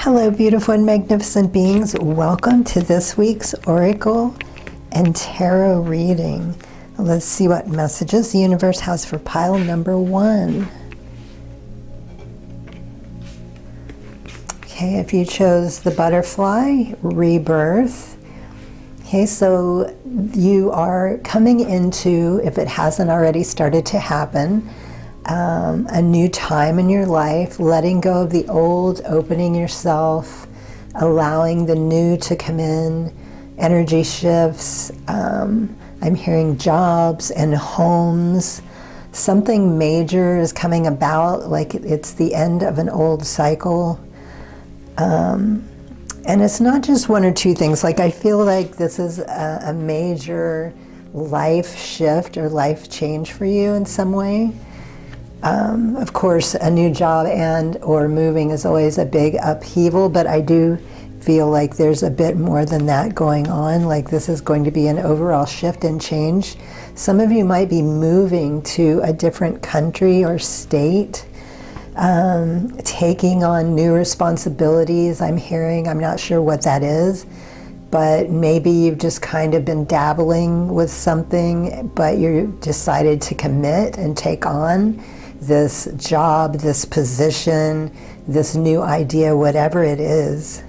Hello, beautiful and magnificent beings. Welcome to this week's Oracle and Tarot reading. Let's see what messages the universe has for pile number 1. Okay, if you chose the butterfly, rebirth. Okay, so you are coming into, if it hasn't already started to happen, a new time in your life, letting go of the old, opening yourself, allowing the new to come in, energy shifts. I'm hearing jobs and homes. Something major is coming about, like it's the end of an old cycle. And it's not just one or two things. Like I feel like this is a major life shift or life change for you in some way. Of course, a new job and or moving is always a big upheaval, but I do feel like there's a bit more than that going on. Like this is going to be an overall shift and change. Some of you might be moving to a different country or state, taking on new responsibilities. I'm hearing, I'm not sure what that is, but maybe you've just kind of been dabbling with something, but you decided to commit and take on this job, this position, this new idea, whatever it is.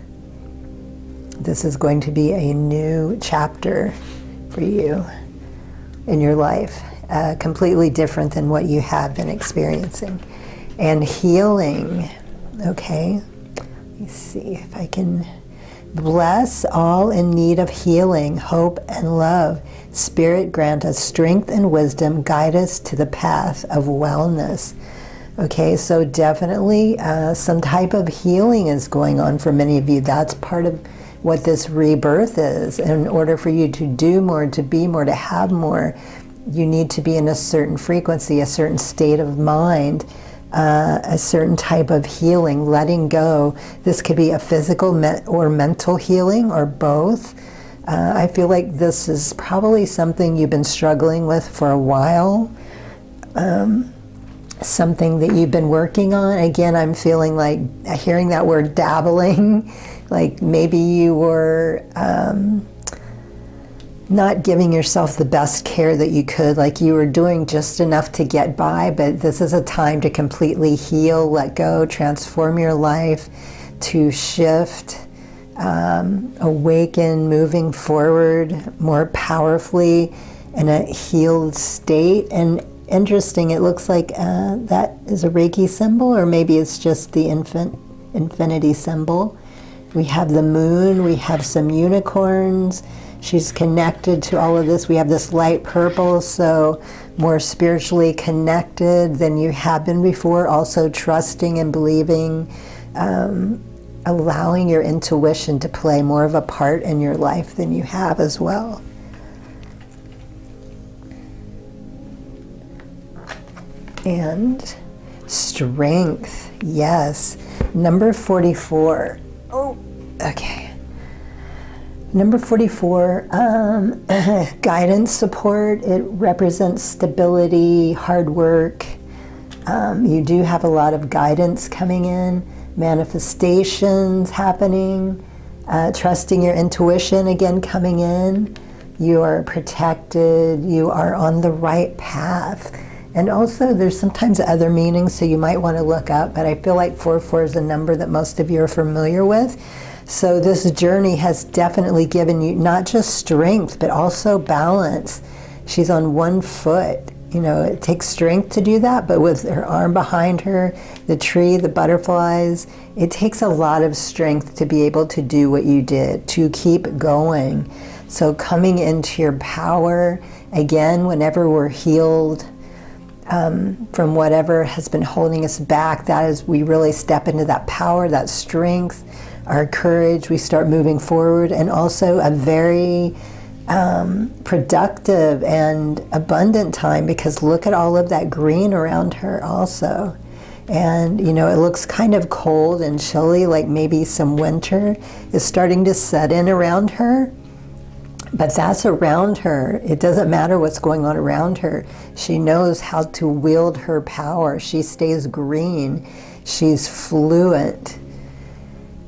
This is going to be a new chapter for you in your life, completely different than what you have been experiencing. And healing, okay? Let me see if I can bless all in need of healing, hope, and love. Spirit, grant us strength and wisdom. Guide us to the path of wellness. Okay, so definitely some type of healing is going on for many of you. That's part of what this rebirth is. In order for you to do more, to be more, to have more, you need to be in a certain frequency, a certain state of mind, a certain type of healing, letting go. This could be a physical or mental healing or both. I feel like this is probably something you've been struggling with for a while, something that you've been working on. Again, I'm feeling like, hearing that word dabbling, like maybe you were not giving yourself the best care that you could, like you were doing just enough to get by, but this is a time to completely heal, let go, transform your life, to shift, awaken, moving forward more powerfully in a healed state. And interesting, it looks like that is a reiki symbol, or maybe it's just the infinity symbol. We have the moon, we have some unicorns. She's connected to all of this. We have this light purple, so more spiritually connected than you have been before. Also trusting and believing, allowing your intuition to play more of a part in your life than you have as well. And strength, yes. Number 44. Oh, okay. Number 44, guidance, support. It represents stability, hard work. You do have a lot of guidance coming in, manifestations happening, trusting your intuition again coming in. You are protected, you are on the right path. And also there's sometimes other meanings, so you might want to look up, but I feel like 44 is a number that most of you are familiar with. So this journey has definitely given you not just strength, but also balance. She's on one foot. You know, it takes strength to do that, but with her arm behind her, the tree, the butterflies, it takes a lot of strength to be able to do what you did, to keep going. So coming into your power, again, whenever we're healed from whatever has been holding us back, that is, we really step into that power, that strength, our courage, we start moving forward, and also a very productive and abundant time, because look at all of that green around her also. And you know, it looks kind of cold and chilly, like maybe some winter is starting to set in around her. But that's around her. It doesn't matter what's going on around her. She knows how to wield her power. She stays green. She's fluent.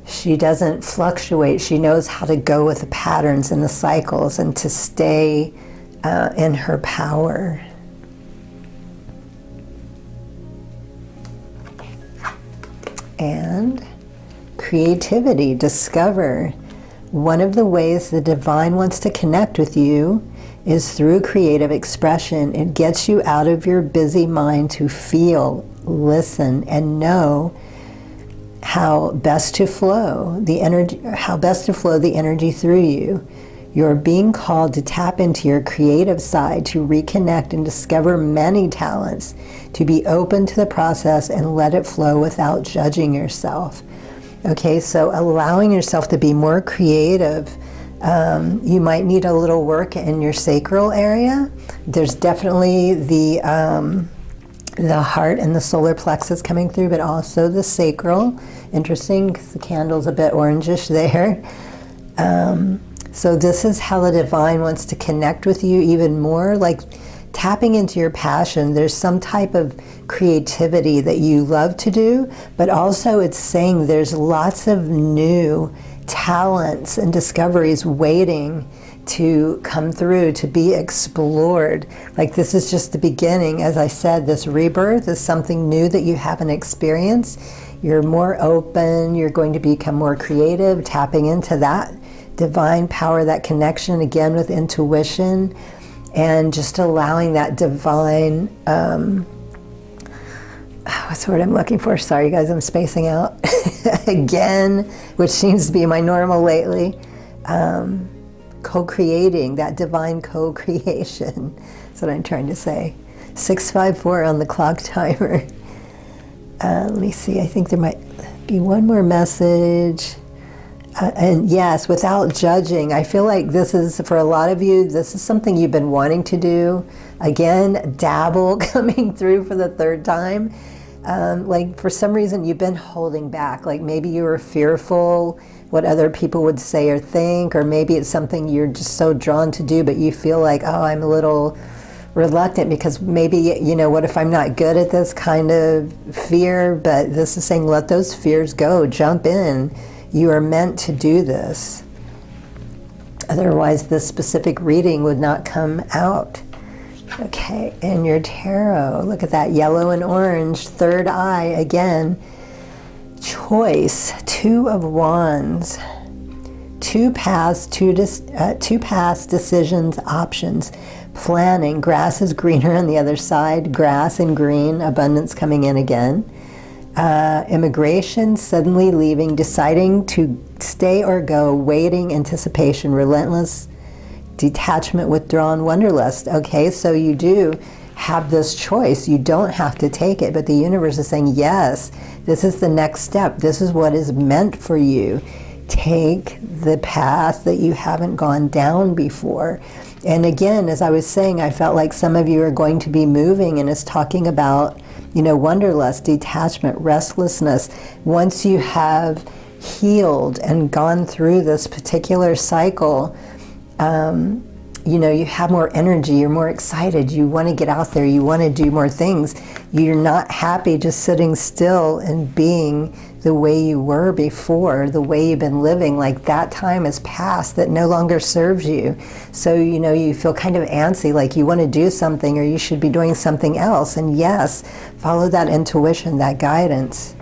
She doesn't fluctuate. She knows how to go with the patterns and the cycles and to stay in her power. And creativity, discover. One of the ways the divine wants to connect with you is through creative expression. It gets you out of your busy mind to feel, listen, and know how best to flow the energy through you. You're being called to tap into your creative side, to reconnect and discover many talents, to be open to the process and let it flow without judging yourself. Okay, so allowing yourself to be more creative. You might need a little work in your sacral area. There's definitely the heart and the solar plexus coming through, but also the sacral. Interesting, because the candle's a bit orangish there. So this is how the divine wants to connect with you even more, like tapping into your passion. There's some type of creativity that you love to do, but also it's saying there's lots of new talents and discoveries waiting to come through, to be explored. Like this is just the beginning. As I said, this rebirth is something new that you haven't experienced. You're more open, you're going to become more creative, tapping into that divine power, that connection again with intuition, and just allowing that divine, what's the word I'm looking for? Sorry guys, I'm spacing out. Again, which seems to be my normal lately. Co-creating, that divine co-creation. That's what I'm trying to say. 654 on the clock timer. Let me see, I think there might be one more message. And yes, without judging. I feel like this is, for a lot of you, this is something you've been wanting to do. Again, dabble coming through for the third time. Like for some reason you've been holding back. Like maybe you were fearful what other people would say or think, or maybe it's something you're just so drawn to do, but you feel like, oh, I'm a little reluctant because maybe, you know, what if I'm not good at this kind of fear? But this is saying, let those fears go, jump in. You are meant to do this. Otherwise, this specific reading would not come out. Okay, in your tarot, look at that yellow and orange, third eye again. Choice, Two of Wands. Two paths, two paths, decisions, options. Planning, grass is greener on the other side, grass and green, abundance coming in again. Immigration, suddenly leaving, deciding to stay or go, waiting, anticipation, relentless, detachment, withdrawn, wanderlust. Okay, so you do have this choice. You don't have to take it, but the universe is saying, yes, this is the next step. This is what is meant for you. Take the path that you haven't gone down before. And again, as I was saying, I felt like some of you are going to be moving, and it's talking about, you know, wanderlust, detachment, restlessness. Once you have healed and gone through this particular cycle, you know, you have more energy, you're more excited, you want to get out there, you want to do more things. You're not happy just sitting still and being the way you were before, the way you've been living. Like that time has passed, that no longer serves you. So, you know, you feel kind of antsy, like you want to do something or you should be doing something else. And yes, follow that intuition, that guidance.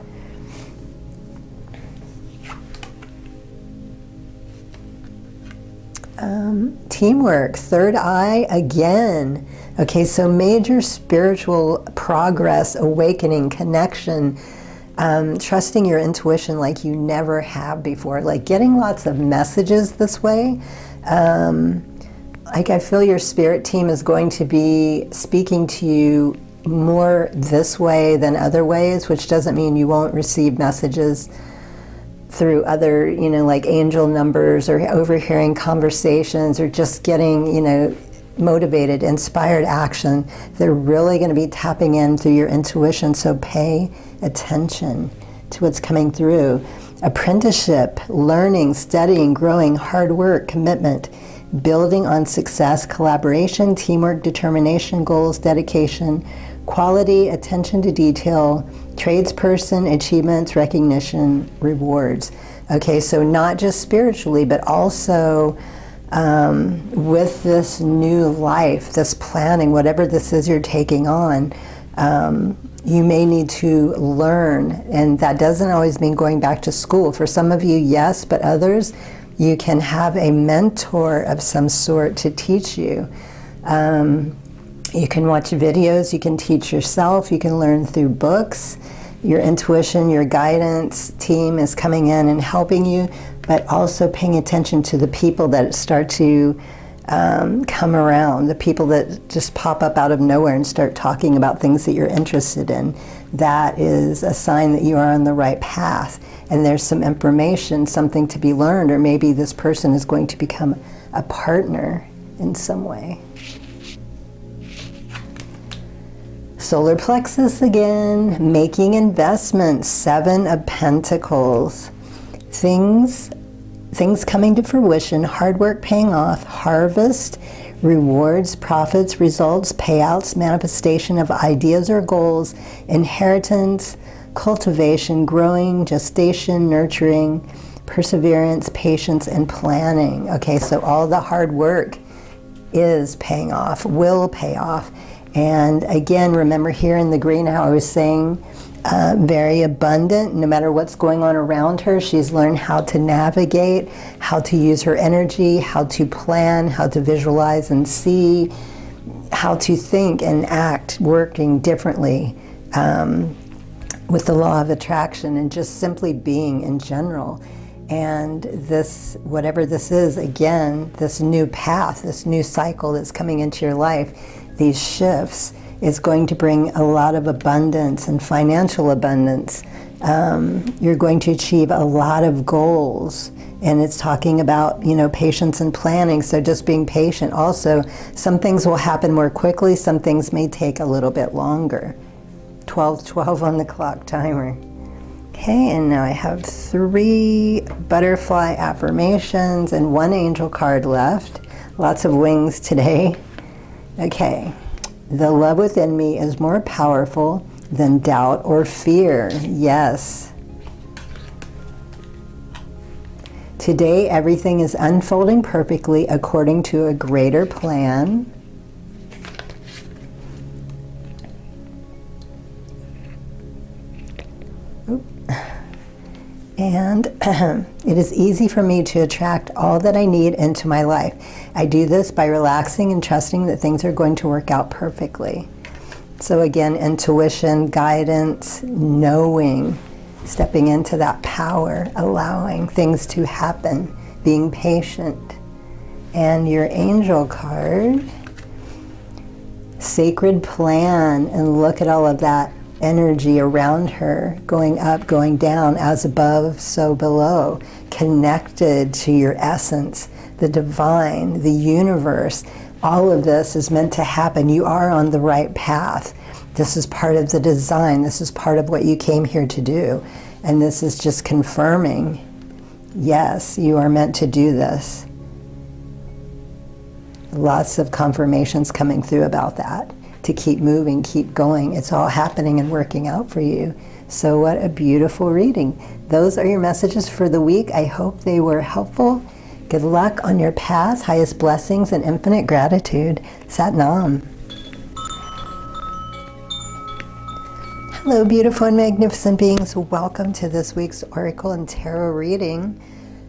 Teamwork, third eye again. Okay, so major spiritual progress, awakening, connection, trusting your intuition like you never have before, like getting lots of messages this way. Like I feel your spirit team is going to be speaking to you more this way than other ways, which doesn't mean you won't receive messages through other, you know, like angel numbers or overhearing conversations or just getting, you know, motivated, inspired action. They're really going to be tapping in through your intuition, so pay attention to what's coming through. Apprenticeship, learning, studying, growing, hard work, commitment, building on success, collaboration, teamwork, determination, goals, dedication, quality, attention to detail, tradesperson, achievements, recognition, rewards. Okay, so not just spiritually, but also with this new life, this planning, whatever this is you're taking on, you may need to learn, and that doesn't always mean going back to school. For some of you, yes, but others, you can have a mentor of some sort to teach you. You can watch videos, you can teach yourself, you can learn through books. Your intuition, your guidance team is coming in and helping you, but also paying attention to the people that start to come around, the people that just pop up out of nowhere and start talking about things that you're interested in. That is a sign that you are on the right path, and there's some information, something to be learned, or maybe this person is going to become a partner in some way. Solar plexus again, making investments, 7 of Pentacles. Things coming to fruition, hard work paying off, harvest, rewards, profits, results, payouts, manifestation of ideas or goals, inheritance, cultivation, growing, gestation, nurturing, perseverance, patience, and planning. Okay, so all the hard work is paying off, will pay off. And again, remember here in the green how I was saying, very abundant, no matter what's going on around her. She's learned how to navigate, how to use her energy, how to plan, how to visualize and see, how to think and act, working differently with the law of attraction and just simply being in general. And this, whatever this is, again, this new path, this new cycle that's coming into your life, these shifts, is going to bring a lot of abundance and financial abundance. You're going to achieve a lot of goals, and it's talking about, you know, patience and planning, so just being patient. Also, some things will happen more quickly, some things may take a little bit longer. 12 on the clock timer. Okay, and now I have 3 butterfly affirmations and 1 angel card left. Lots of wings today. Okay, the love within me is more powerful than doubt or fear. Yes. Today, everything is unfolding perfectly according to a greater plan. And it is easy for me to attract all that I need into my life. I do this by relaxing and trusting that things are going to work out perfectly. So again, intuition, guidance, knowing, stepping into that power, allowing things to happen, being patient. And your angel card, sacred plan, and look at all of that energy around her, going up, going down, as above, so below, connected to your essence, the divine, the universe. All of this is meant to happen. You are on the right path. This is part of the design. This is part of what you came here to do. And this is just confirming, yes, you are meant to do this. Lots of confirmations coming through about that. To keep moving, keep going. It's all happening and working out for you. So what a beautiful reading. Those are your messages for the week. I hope they were helpful. Good luck on your path. Highest blessings and infinite gratitude. Sat Nam. Hello, beautiful and magnificent beings. Welcome to this week's Oracle and Tarot reading.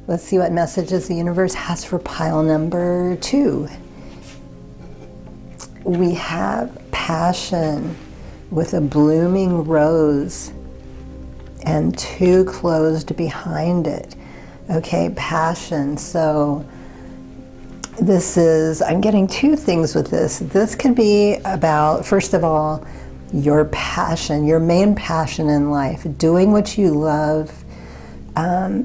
Let's see what messages the universe has for pile number 2. We have passion with a blooming rose and 2 closed behind it. Okay, passion. So this is, I'm getting 2 things with this. This could be about, first of all, your passion, your main passion in life, doing what you love,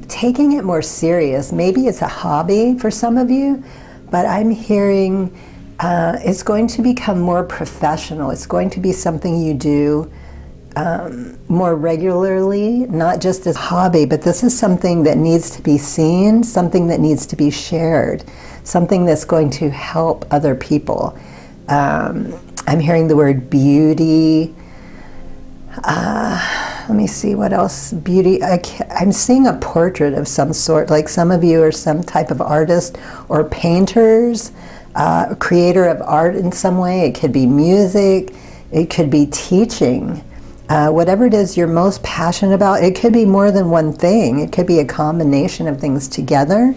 taking it more serious. Maybe it's a hobby for some of you, but I'm hearing it's going to become more professional. It's going to be something you do more regularly, not just as a hobby, but this is something that needs to be seen, something that needs to be shared, something that's going to help other people. I'm hearing the word beauty, let me see what else. Beauty. I'm seeing a portrait of some sort, like some of you are some type of artist or painters, creator of art in some way. It could be music, it could be teaching. Whatever it is you're most passionate about, it could be more than one thing. It could be a combination of things together.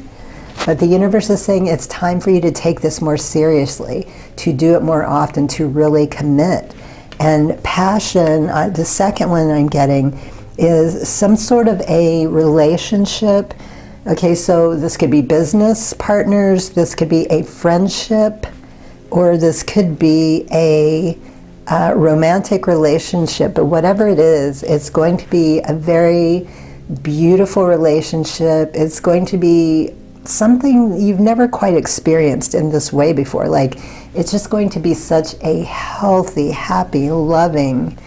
But the universe is saying it's time for you to take this more seriously, to do it more often, to really commit. And passion, the second one I'm getting, is some sort of a relationship. Okay, so this could be business partners, this could be a friendship, or this could be a romantic relationship. But whatever it is, it's going to be a very beautiful relationship. It's going to be something you've never quite experienced in this way before. Like, it's just going to be such a healthy, happy, loving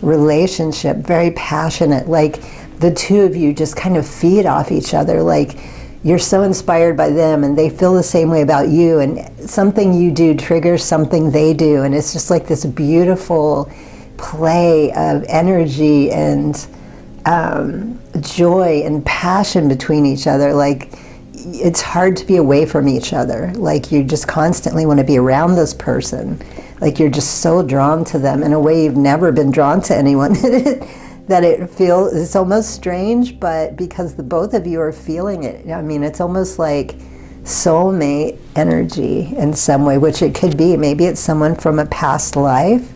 relationship, very passionate. Like, the two of you just kind of feed off each other. Like, you're so inspired by them and they feel the same way about you, and something you do triggers something they do, and it's just like this beautiful play of energy and joy and passion between each other. Like, it's hard to be away from each other. Like, you just constantly want to be around this person. Like, you're just so drawn to them in a way you've never been drawn to anyone. That it feels, it's almost strange, but because the both of you are feeling it, I mean, it's almost like soulmate energy in some way, which it could be. Maybe it's someone from a past life,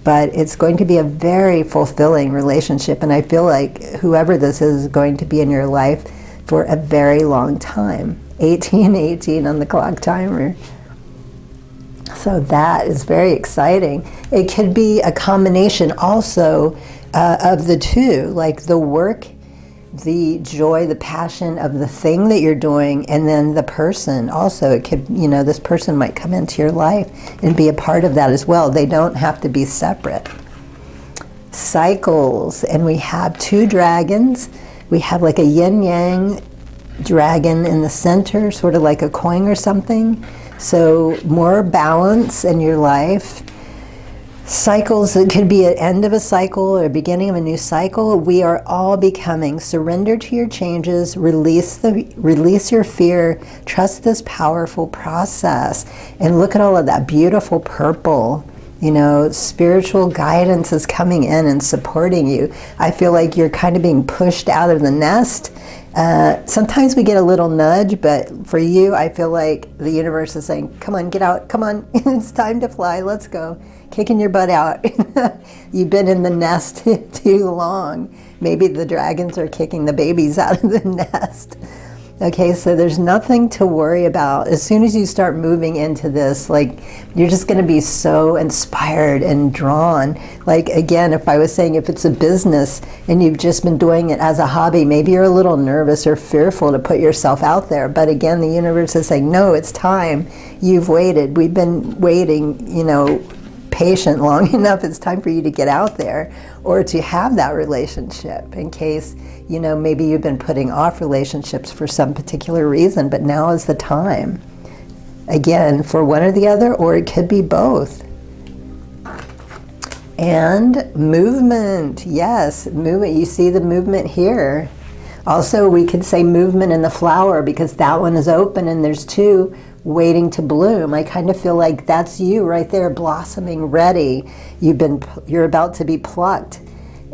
but it's going to be a very fulfilling relationship. And I feel like whoever this is going to be in your life for a very long time. 1818 on the clock timer. So that is very exciting. It could be a combination also of the two, like the work, the joy, the passion of the thing that you're doing, and then the person also. It could, you know, this person might come into your life and be a part of that as well. They don't have to be separate. Cycles, and we have two dragons. We have like a yin-yang dragon in the center, sort of like a coin or something. So more balance in your life. Cycles, it could be an end of a cycle or a beginning of a new cycle. We are all becoming. Surrender to your changes, release your fear, trust this powerful process. And look at all of that beautiful purple. You know, spiritual guidance is coming in and supporting you. I feel like you're kind of being pushed out of the nest. Sometimes we get a little nudge, but for you, I feel like the universe is saying, come on, get out, come on, it's time to fly, let's go. Kicking your butt out. You've been in the nest too long. Maybe the dragons are kicking the babies out of the nest. Okay, so there's nothing to worry about. As soon as you start moving into this, like, you're just going to be so inspired and drawn. Like, again, if I was saying if it's a business and you've just been doing it as a hobby, maybe you're a little nervous or fearful to put yourself out there. But again, the universe is saying, no, it's time. You've waited. We've been waiting, you know, patient long enough. It's time for you to get out there or to have that relationship, in case, you know, maybe you've been putting off relationships for some particular reason, but now is the time. Again, for one or the other, or it could be both. And movement, yes, movement. You see the movement here. Also, we could say movement in the flower, because that one is open and there's two waiting to bloom. I kind of feel like that's you right there, blossoming, ready. You're about to be plucked.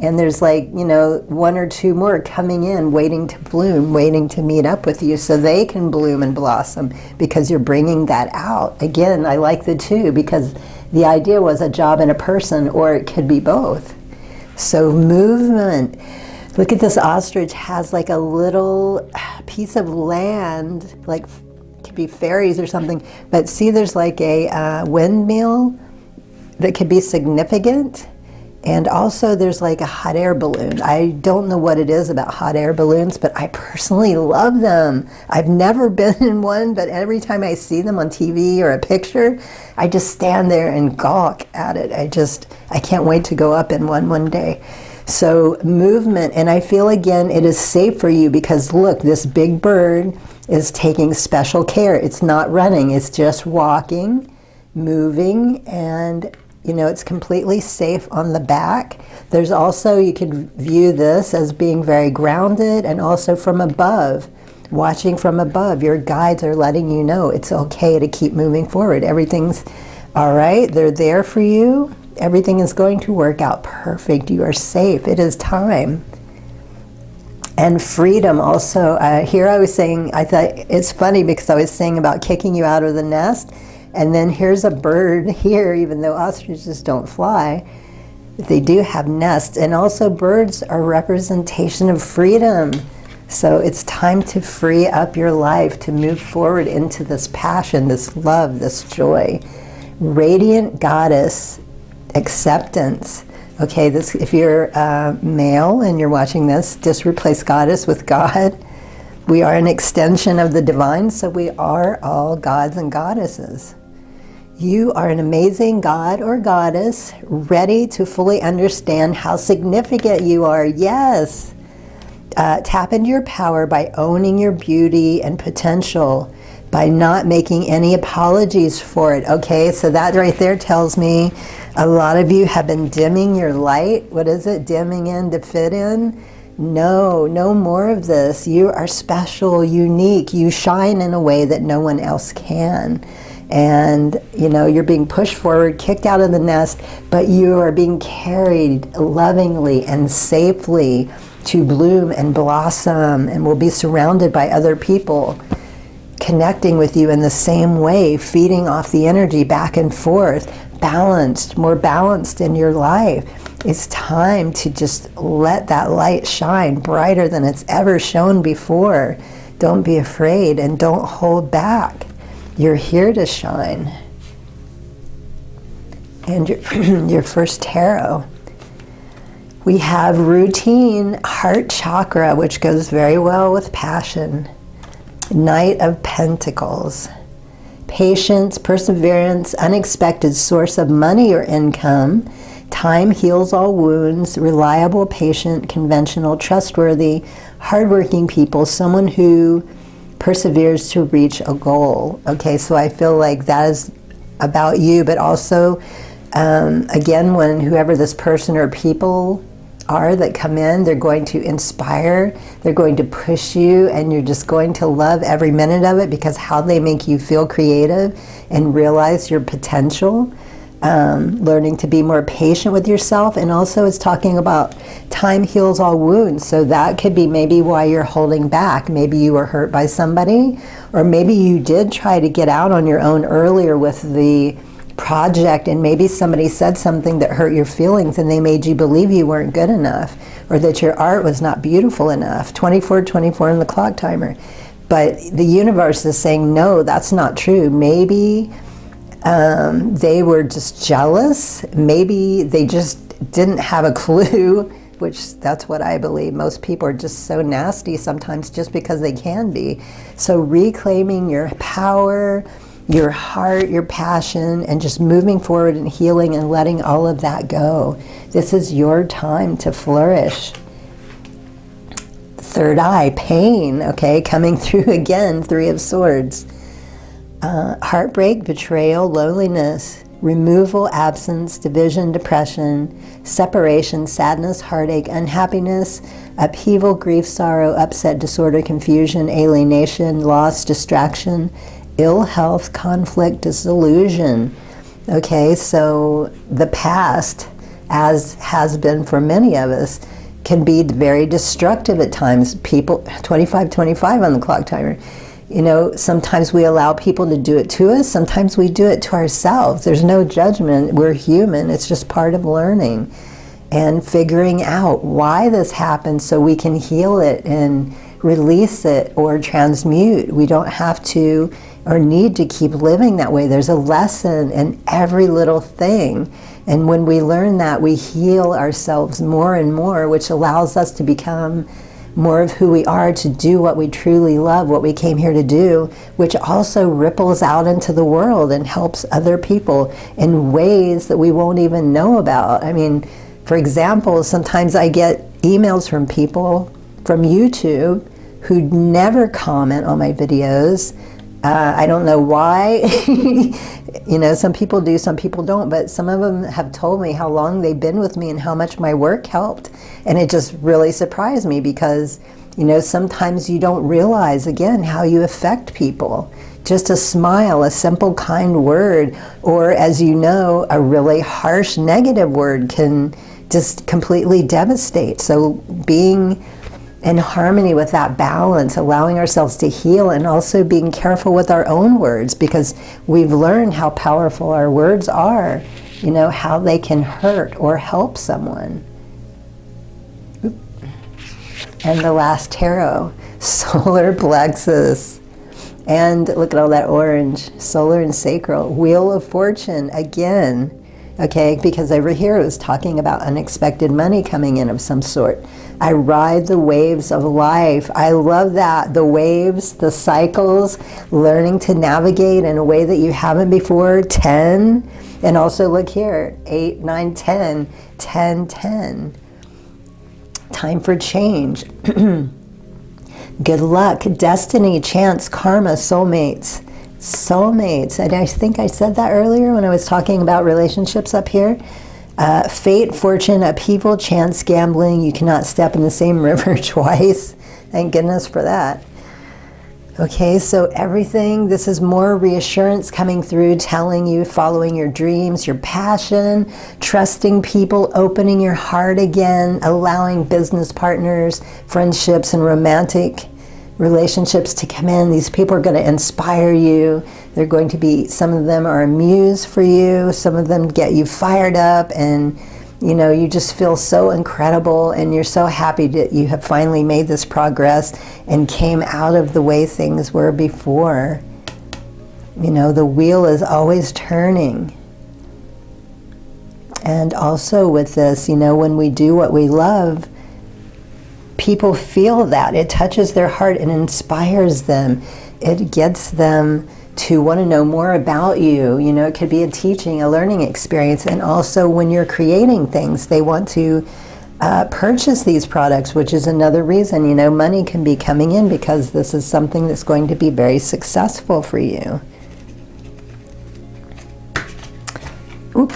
And there's, like, you know, one or two more coming in, waiting to bloom, waiting to meet up with you so they can bloom and blossom, because you're bringing that out. Again, I like the two, because the idea was a job and a person, or it could be both. So movement. Look at this ostrich, has like a little piece of land, like could be fairies or something, but see, there's like a windmill that could be significant. And also there's like a hot air balloon. I don't know what it is about hot air balloons, but I personally love them. I've never been in one, but every time I see them on TV or a picture, I just stand there and gawk at it. I can't wait to go up in one day. So movement, and I feel again it is safe for you, because look, this big bird is taking special care. It's not running, it's just walking, moving, and You know, it's completely safe on the back. There's also, you could view this as being very grounded, and also from above, watching from above. Your guides are letting you know it's okay to keep moving forward. Everything's all right. They're there for you. Everything is going to work out perfect. You are safe. It is time. And freedom also. Here I was saying, I thought it's funny because I was saying about kicking you out of the nest, and then here's a bird here, even though ostriches don't fly, they do have nests. And also birds are a representation of freedom. So it's time to free up your life, to move forward into this passion, this love, this joy. Radiant goddess acceptance. Okay, this, if you're male and you're watching this, just replace goddess with God. We are an extension of the divine, so we are all gods and goddesses. You are an amazing god or goddess, ready to fully understand how significant you are. Yes. Tap into your power by owning your beauty and potential, by not making any apologies for it. Okay, so that right there tells me a lot of you have been dimming your light. What is it? Dimming in to fit in? No, no more of this. You are special, unique. You shine in a way that no one else can. And, you know, you're being pushed forward, kicked out of the nest, but you are being carried lovingly and safely to bloom and blossom, and will be surrounded by other people connecting with you in the same way, feeding off the energy back and forth, balanced, more balanced in your life. It's time to just let that light shine brighter than it's ever shone before. Don't be afraid and don't hold back. You're here to shine. And your first tarot. We have routine, heart chakra, which goes very well with passion. Knight of Pentacles. Patience, perseverance, unexpected source of money or income. Time heals all wounds. Reliable, patient, conventional, trustworthy, hardworking people. Someone who perseveres to reach a goal. Okay, so I feel like that is about you, but also, again, when whoever this person or people are that come in, they're going to inspire, they're going to push you, and you're just going to love every minute of it, because how they make you feel creative and realize your potential. Learning to be more patient with yourself, and also it's talking about time heals all wounds. So that could be maybe why you're holding back. Maybe you were hurt by somebody, or maybe you did try to get out on your own earlier with the project, and maybe somebody said something that hurt your feelings and they made you believe you weren't good enough, or that your art was not beautiful enough. 24/24 in the clock timer. But the universe is saying, no, that's not true. Maybe they were just jealous. Maybe they just didn't have a clue, which that's what I believe. Most people are just so nasty sometimes just because they can be. So reclaiming your power, your heart, your passion, and just moving forward and healing and letting all of that go. This is your time to flourish. Third eye, pain, okay, coming through again, Three of Swords. Heartbreak, betrayal, loneliness, removal, absence, division, depression, separation, sadness, heartache, unhappiness, upheaval, grief, sorrow, upset, disorder, confusion, alienation, loss, distraction, ill health, conflict, disillusion. Okay, so the past, as has been for many of us, can be very destructive at times. People, 25/25 on the clock timer. You know, sometimes we allow people to do it to us. Sometimes we do it to ourselves. There's no judgment. We're human. It's just part of learning and figuring out why this happened so we can heal it and release it or transmute. We don't have to or need to keep living that way. There's a lesson in every little thing. And when we learn that, we heal ourselves more and more, which allows us to become more of who we are, to do what we truly love, what we came here to do, which also ripples out into the world and helps other people in ways that we won't even know about. I mean, for example, sometimes I get emails from people from YouTube who never comment on my videos, I don't know why. You know, some people do, some people don't, but some of them have told me how long they've been with me and how much my work helped. And it just really surprised me because, you know, sometimes you don't realize, again, how you affect people. Just a smile, a simple, kind word, or as you know, a really harsh, negative word can just completely devastate. So being in harmony with that balance, allowing ourselves to heal, and also being careful with our own words, because we've learned how powerful our words are, you know, how they can hurt or help someone. And the last tarot, solar plexus. And look at all that orange, solar and sacral, wheel of fortune again. Okay, because over here it was talking about unexpected money coming in of some sort. I ride the waves of life. I love that. The waves, the cycles, learning to navigate in a way that you haven't before. 10, and also look here, 8, 9, 10, 10, 10. Time for change. Good luck, destiny, chance, karma, soulmates. Soulmates, and I think I said that earlier when I was talking about relationships up here. Fate, fortune, upheaval, chance, gambling. You cannot step in the same river twice. Thank goodness for that. Okay, so everything, this is more reassurance coming through, telling you, following your dreams, your passion, trusting people, opening your heart again, allowing business partners, friendships, and romantic relationships to come in. These people are going to inspire you. They're going to be, some of them are a muse for you. Some of them get you fired up, and you know, you just feel so incredible, and you're so happy that you have finally made this progress and came out of the way things were before. You know, the wheel is always turning. And also with this, you know, when we do what we love, people feel that. It touches their heart and inspires them. It gets them to want to know more about you. You know, it could be a teaching, a learning experience. And also when you're creating things, they want to purchase these products, which is another reason, you know, money can be coming in because this is something that's going to be very successful for you. Oop,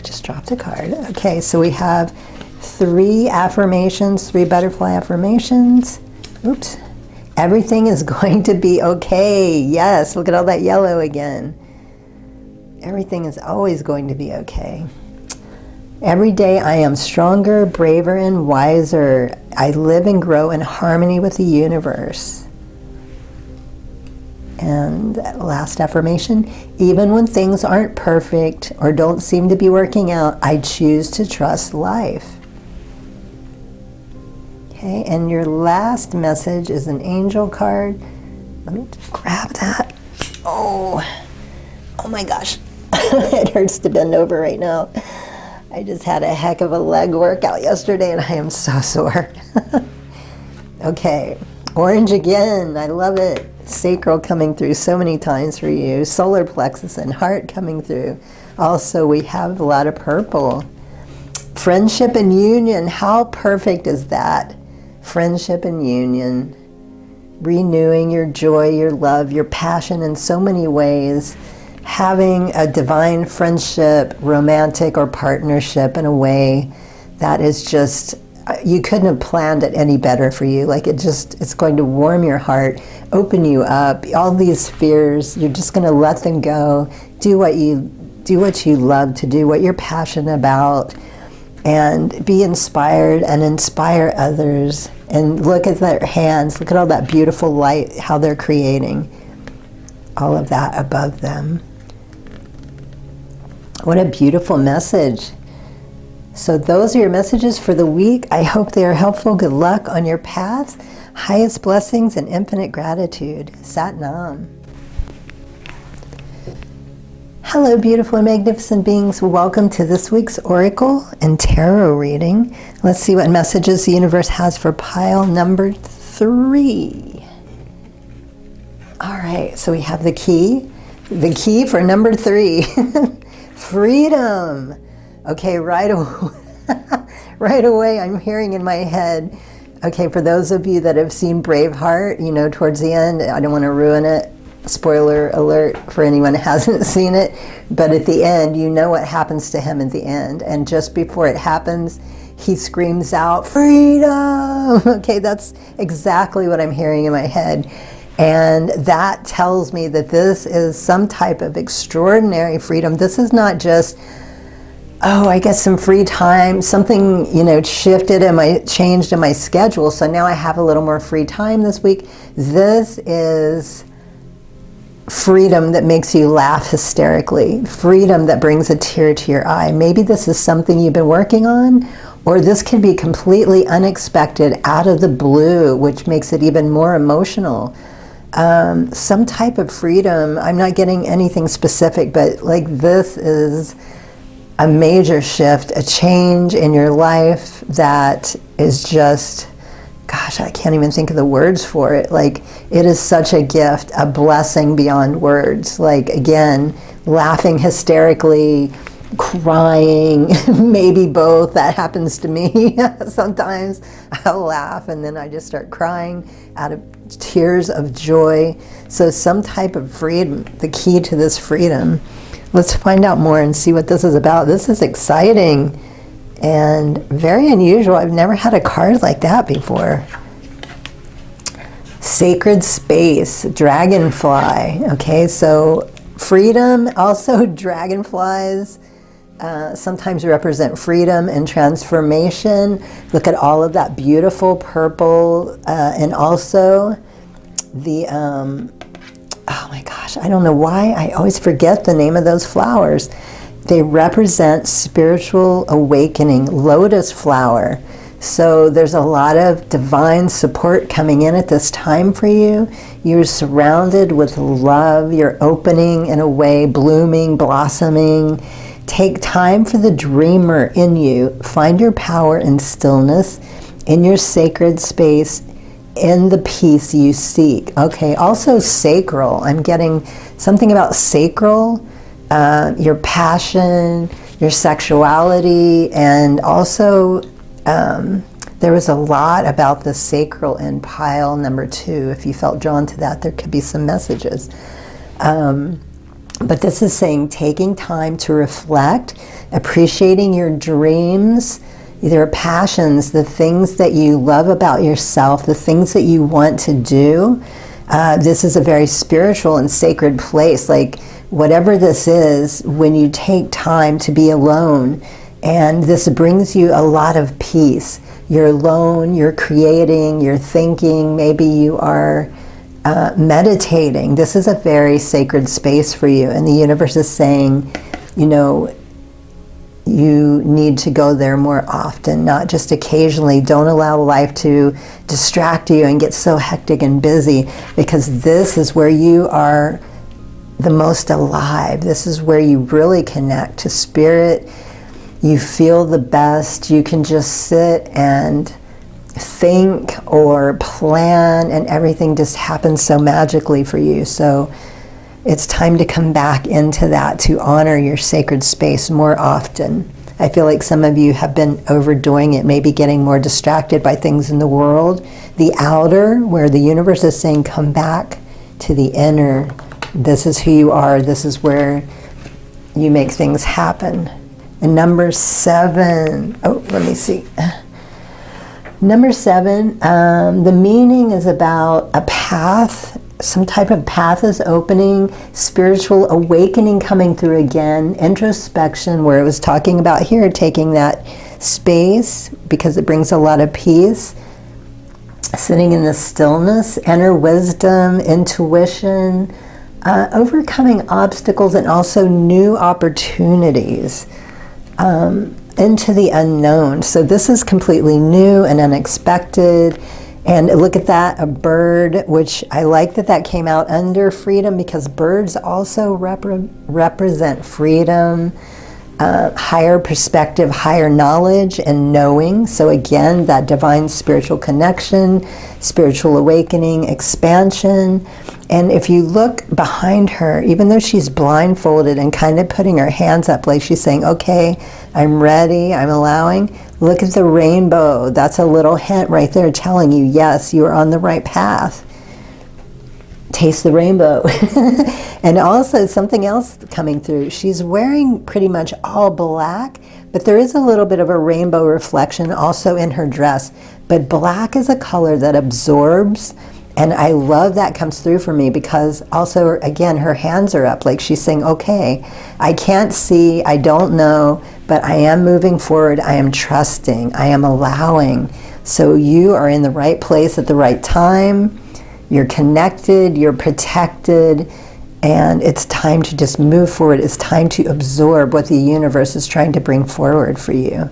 just dropped a card. Okay, so we have 3 affirmations, 3 butterfly affirmations. Oops. Everything is going to be okay. Yes, look at all that yellow again. Everything is always going to be okay. Every day I am stronger, braver, and wiser. I live and grow in harmony with the universe. And last affirmation, even when things aren't perfect or don't seem to be working out, I choose to trust life. Okay, and your last message is an angel card. Let me just grab that. Oh my gosh. It hurts to bend over right now. I just had a heck of a leg workout yesterday and I am so sore. Okay, orange again. I love it. Sacral coming through so many times for you. Solar plexus and heart coming through. Also, we have a lot of purple. Friendship and union. How perfect is that? Friendship and union, renewing your joy, your love, your passion in so many ways, having a divine friendship, romantic or partnership in a way that is just, you couldn't have planned it any better for you. Like it's going to warm your heart, open you up. All these fears, you're just going to let them go. Do what you love to do, what you're passionate about, and be inspired and inspire others. And look at their hands, look at all that beautiful light, how they're creating all of that above them. What a beautiful message. So those are your messages for the week. I hope they are helpful. Good luck on your path. Highest blessings and infinite gratitude. Sat Nam. Hello, beautiful and magnificent beings. Welcome to this week's Oracle and Tarot reading. Let's see what messages the universe has for pile number 3. All right, so we have the key for number 3. Freedom. Okay, right away I'm hearing in my head, okay, for those of you that have seen Braveheart, you know, towards the end, I don't want to ruin it. Spoiler alert for anyone who hasn't seen it. But at the end, you know what happens to him at the end. And just before it happens, he screams out, freedom! Okay, that's exactly what I'm hearing in my head. And that tells me that this is some type of extraordinary freedom. This is not just, oh, I get some free time, something, shifted and changed in my schedule, so now I have a little more free time this week. This is freedom that makes you laugh hysterically, freedom that brings a tear to your eye. Maybe this is something you've been working on, or this can be completely unexpected, out of the blue, which makes it even more emotional. Some type of freedom. I'm not getting anything specific, but like this is a major shift, a change in your life that is just, gosh, I can't even think of the words for it. Like, it is such a gift, a blessing beyond words. Like, again, laughing hysterically, crying, maybe both. That happens to me. Sometimes I'll laugh and then I just start crying out of tears of joy. So some type of freedom, the key to this freedom. Let's find out more and see what this is about. This is exciting and very unusual. I've never had a card like that before. Sacred space, dragonfly. Okay, so freedom, also dragonflies sometimes represent freedom and transformation. Look at all of that beautiful purple, and also the, oh my gosh, I don't know why I always forget the name of those flowers. They represent spiritual awakening, lotus flower. So there's a lot of divine support coming in at this time for you. You're surrounded with love. You're opening in a way, blooming, blossoming. Take time for the dreamer in you. Find your power in stillness, in your sacred space, in the peace you seek. Okay, also sacral. I'm getting something about sacral, your passion, your sexuality, and also there was a lot about the sacral in pile number 2. If you felt drawn to that, there could be some messages. But this is saying taking time to reflect, appreciating your dreams, your passions, the things that you love about yourself, the things that you want to do. This is a very spiritual and sacred place. Like, whatever this is, when you take time to be alone, and this brings you a lot of peace. You're alone, you're creating, you're thinking, maybe you are meditating. This is a very sacred space for you, and the universe is saying, you need to go there more often, not just occasionally. Don't allow life to distract you and get so hectic and busy, because this is where you are the most alive. This is where you really connect to spirit. You feel the best. You can just sit and think or plan, and everything just happens so magically for you. So it's time to come back into that, to honor your sacred space more often. I feel like some of you have been overdoing it, maybe getting more distracted by things in the world. The outer, where the universe is saying, come back to the inner. This is who you are. This is where you make things happen. And number 7, oh, let me see. Number 7, the meaning is about a path. Some type of path is opening, spiritual awakening coming through again, introspection, where it was talking about here, taking that space because it brings a lot of peace, sitting in the stillness, inner wisdom, intuition, overcoming obstacles, and also new opportunities. Into the unknown. So this is completely new and unexpected. And look at that, a bird, which I like that came out under freedom, because birds also represent freedom, higher perspective, higher knowledge and knowing. So again, that divine spiritual connection, spiritual awakening, expansion. And if you look behind her, even though she's blindfolded and kind of putting her hands up, like she's saying, okay, I'm ready, I'm allowing. Look at the rainbow. That's a little hint right there telling you, yes, you are on the right path. taste the rainbow. And also something else coming through. She's wearing pretty much all black, but there is a little bit of a rainbow reflection also in her dress. But black is a color that absorbs, and I love that comes through for me, because also, again, her hands are up, like she's saying, okay, I can't see, I don't know, but I am moving forward, I am trusting, I am allowing. So you are in the right place at the right time. You're connected, you're protected, and it's time to just move forward. It's time to absorb what the universe is trying to bring forward for you.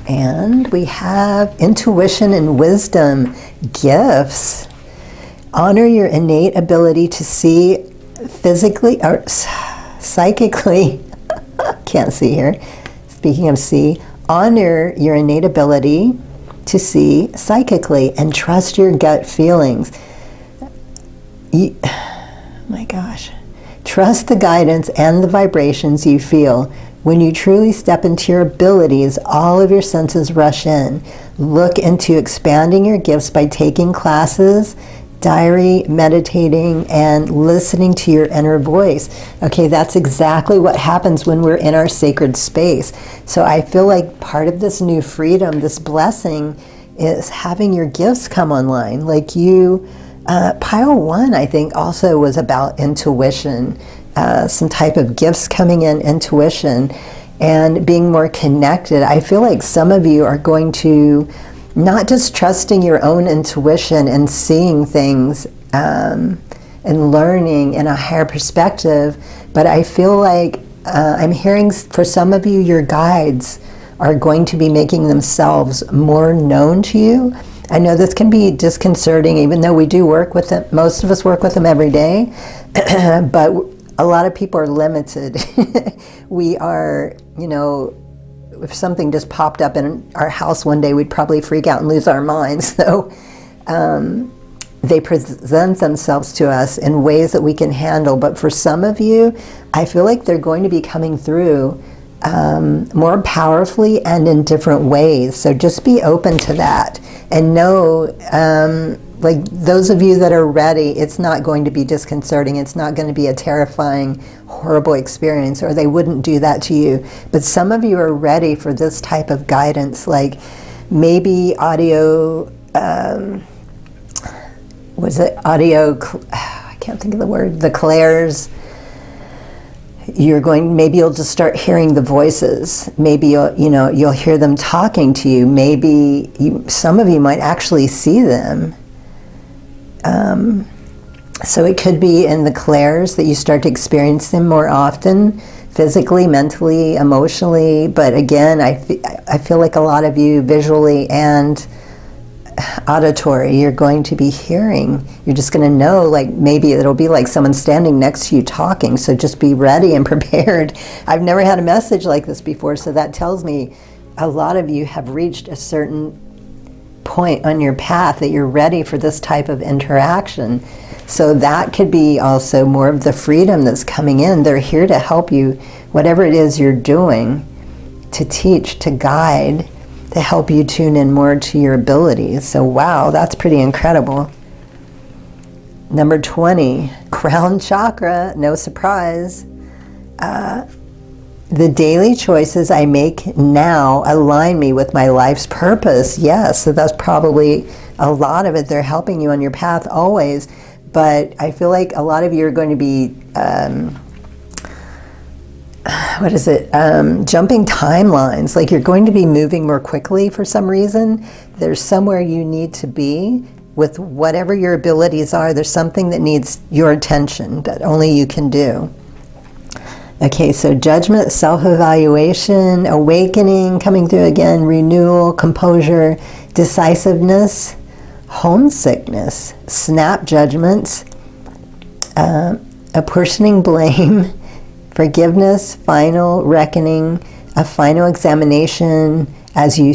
And we have intuition and wisdom gifts. Honor your innate ability to see physically or psychically. Can't see here. Speaking of see, honor your innate ability to see psychically and trust your gut feelings. My gosh. Trust the guidance and the vibrations you feel. When you truly step into your abilities, all of your senses rush in. Look into expanding your gifts by taking classes, diary, meditating, and listening to your inner voice. Okay, that's exactly what happens when we're in our sacred space. So I feel like part of this new freedom, this blessing, is having your gifts come online. Like you, pile one, I think, also was about intuition, some type of gifts coming in, intuition, and being more connected. I feel like some of you are going to not just trusting your own intuition and seeing things and learning in a higher perspective, but I feel like I'm hearing for some of you, your guides are going to be making themselves more known to you. I know this can be disconcerting, even though we do work with them. Most of us work with them every day, but a lot of people are limited. We are, you know, if something just popped up in our house one day, we'd probably freak out and lose our minds. So they present themselves to us in ways that we can handle. But for some of you, I feel like they're going to be coming through more powerfully and in different ways. So just be open to that and know, like those of you that are ready, it's not going to be disconcerting. It's not going to be a terrifying, horrible experience, or they wouldn't do that to you. But some of you are ready for this type of guidance, like maybe audio, I can't think of the word, the clairs. Maybe you'll just start hearing the voices. Maybe you'll hear them talking to you. Maybe some of you might actually see them. So it could be in the clairs that you start to experience them more often, physically, mentally, emotionally. But again, I feel like a lot of you visually and auditory, you're going to be hearing. You're just going to know, like maybe it'll be like someone standing next to you talking. So just be ready and prepared. I've never had a message like this before, so that tells me a lot of you have reached a certain point on your path that you're ready for this type of interaction. So that could be also more of the freedom that's coming in. They're here to help you, whatever it is you're doing, to teach, to guide, to help you tune in more to your abilities. So wow, that's pretty incredible. Number 20, crown chakra, no surprise. The daily choices I make now align me with my life's purpose. Yes, so that's probably a lot of it. They're helping you on your path always. But I feel like a lot of you are going to be, jumping timelines. Like you're going to be moving more quickly for some reason. There's somewhere you need to be with whatever your abilities are. There's something that needs your attention that only you can do. Okay, so judgment, self-evaluation, awakening, coming through again, renewal, composure, decisiveness, homesickness, snap judgments, apportioning blame, forgiveness, final reckoning, a final examination. As you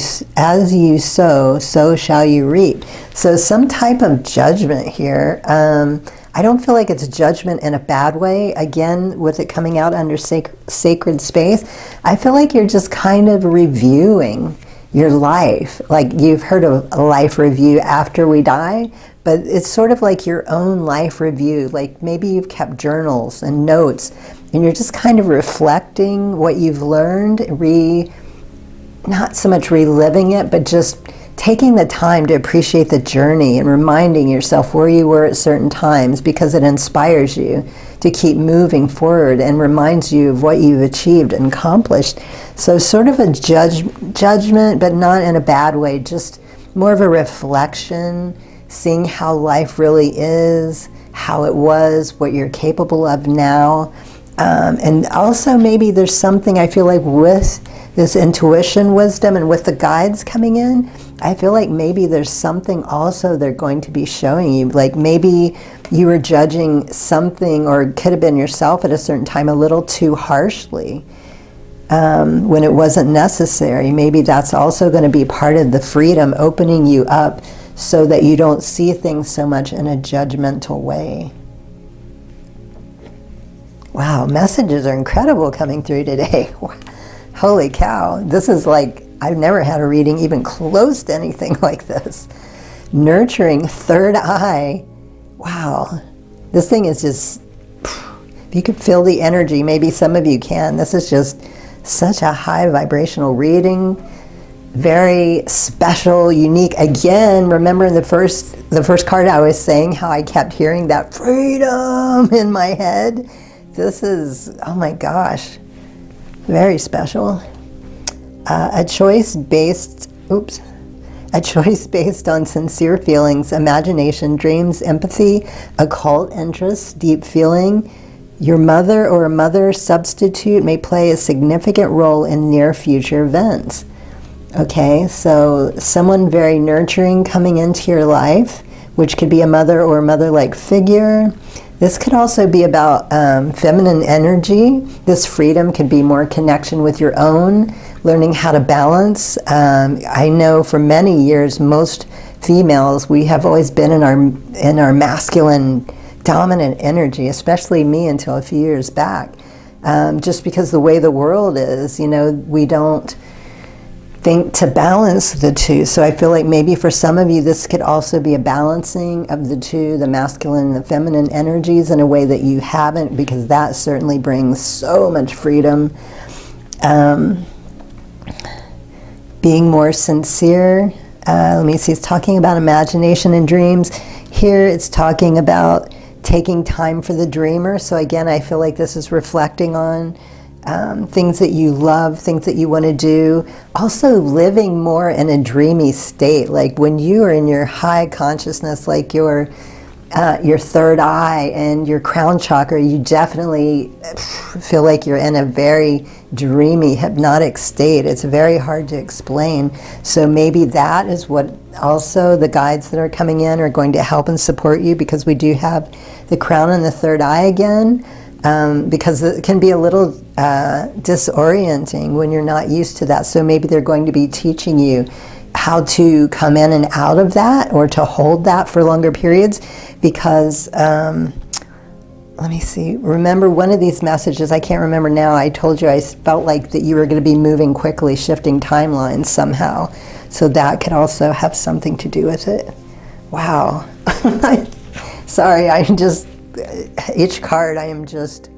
sow, so shall you reap. So some type of judgment here. I don't feel like it's judgment in a bad way. Again, with it coming out under sacred space, I feel like you're just kind of reviewing. your life. Like, you've heard of a life review after we die, but it's sort of like your own life review. Like, maybe you've kept journals and notes, and you're just kind of reflecting what you've learned, not so much reliving it, but just taking the time to appreciate the journey and reminding yourself where you were at certain times, because it inspires you to keep moving forward and reminds you of what you've achieved and accomplished. So sort of a judgment, but not in a bad way, just more of a reflection, seeing how life really is, how it was, what you're capable of now. And also maybe there's something, I feel like, with this intuition wisdom and with the guides coming in, I feel like maybe there's something also they're going to be showing you. Like, maybe you were judging something, or it could have been yourself at a certain time, a little too harshly when it wasn't necessary. Maybe that's also going to be part of the freedom, opening you up so that you don't see things so much in a judgmental way. Wow, messages are incredible coming through today. Holy cow, this is like, I've never had a reading even close to anything like this. Nurturing third eye. Wow, this thing is just, if you could feel the energy, maybe some of you can. This is just such a high vibrational reading. Very special, unique. Again, remember in the first card I was saying how I kept hearing that freedom in my head? This is, oh my gosh, very special. A choice based on sincere feelings, imagination, dreams, empathy, occult interests, deep feeling. Your mother or a mother substitute may play a significant role in near future events. Okay, so someone very nurturing coming into your life, which could be a mother or a mother-like figure. This could also be about feminine energy. This freedom could be more connection with your own, learning how to balance. I know for many years, most females, we have always been in our masculine dominant energy, especially me until a few years back. Just because the way the world is, we don't think to balance the two. So I feel like maybe for some of you, this could also be a balancing of the two, the masculine and the feminine energies, in a way that you haven't, because that certainly brings so much freedom. Being more sincere. Let me see, it's talking about imagination and dreams. Here it's talking about taking time for the dreamer. So again, I feel like this is reflecting on things that you love, things that you want to do. Also living more in a dreamy state. Like when you are in your high consciousness, like your third eye and your crown chakra, you definitely feel like you're in a very dreamy, hypnotic state. It's very hard to explain. So maybe that is what also the guides that are coming in are going to help and support you, because we do have the crown and the third eye again. Because it can be a little disorienting when you're not used to that. So maybe they're going to be teaching you how to come in and out of that, or to hold that for longer periods. Because, let me see, remember one of these messages, I can't remember now, I told you I felt like that you were going to be moving quickly, shifting timelines somehow. So that could also have something to do with it. Wow. Sorry, each card I am just,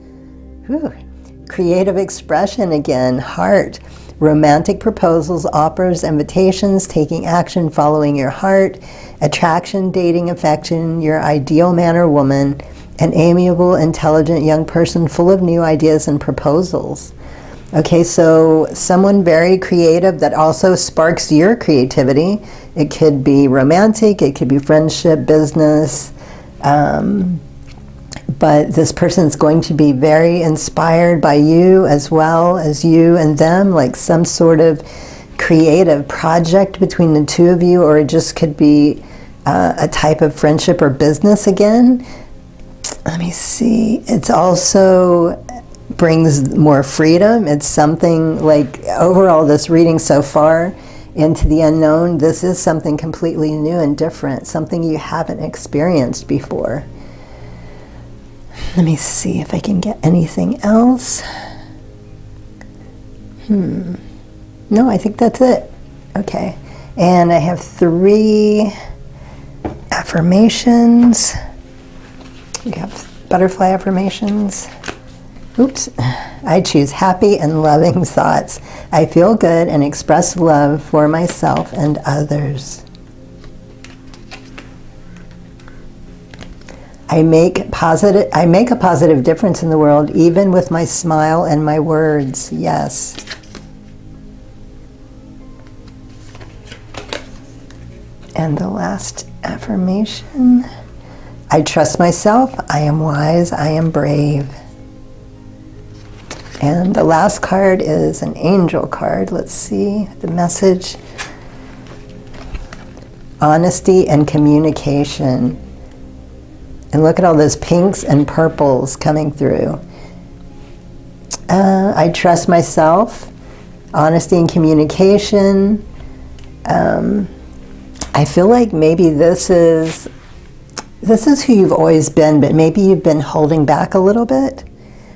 creative expression again, heart, romantic proposals, offers, invitations, taking action, following your heart, attraction, dating, affection, your ideal man or woman, an amiable, intelligent young person full of new ideas and proposals. Okay, so someone very creative that also sparks your creativity. It could be romantic, it could be friendship, business, but this person's going to be very inspired by you as well as you and them, like some sort of creative project between the two of you, or it just could be a type of friendship or business again. Let me see. It's also brings more freedom. It's something like, overall this reading so far into the unknown, this is something completely new and different, something you haven't experienced before. Let me see if I can get anything else. No, I think that's it. Okay. And I have 3 affirmations. We have butterfly affirmations. Oops. I choose happy and loving thoughts. I feel good and express love for myself and others. I make a positive difference in the world, even with my smile and my words. Yes. And the last affirmation. I trust myself. I am wise. I am brave. And the last card is an angel card. Let's see the message. Honesty and communication. And look at all those pinks and purples coming through. I trust myself. Honesty and communication. I feel like maybe this is who you've always been, but maybe you've been holding back a little bit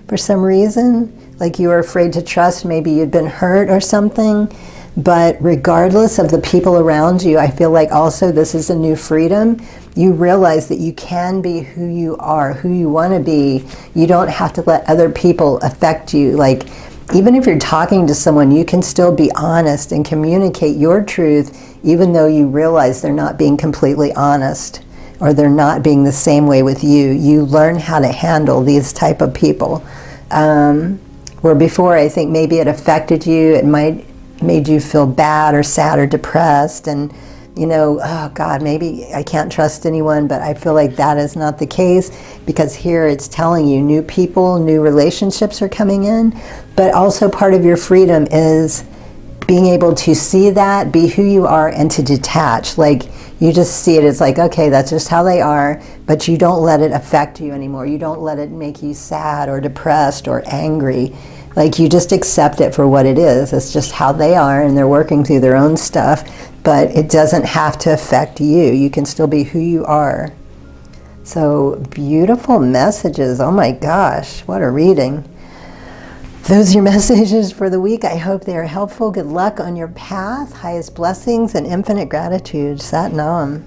for some reason. Like you were afraid to trust, maybe you'd been hurt or something. But regardless of the people around you, I feel like also this is a new freedom. You realize that you can be who you are, who you want to be. You don't have to let other people affect you. Like, even if you're talking to someone, you can still be honest and communicate your truth, even though you realize they're not being completely honest or they're not being the same way with you. You learn how to handle these type of people. Where before, I think maybe it affected you, it might made you feel bad or sad or depressed, and you know, oh God, maybe I can't trust anyone. But I feel like that is not the case, because here it's telling you new people, new relationships are coming in. But also part of your freedom is being able to see that, be who you are, and to detach. Like, you just see it as like, okay, that's just how they are, but you don't let it affect you anymore. You don't let it make you sad or depressed or angry. Like, you just accept it for what it is. It's just how they are, and they're working through their own stuff, but it doesn't have to affect you. You can still be who you are. So, beautiful messages. Oh my gosh, what a reading. Those are your messages for the week. I hope they are helpful. Good luck on your path. Highest blessings and infinite gratitude. Sat Nam.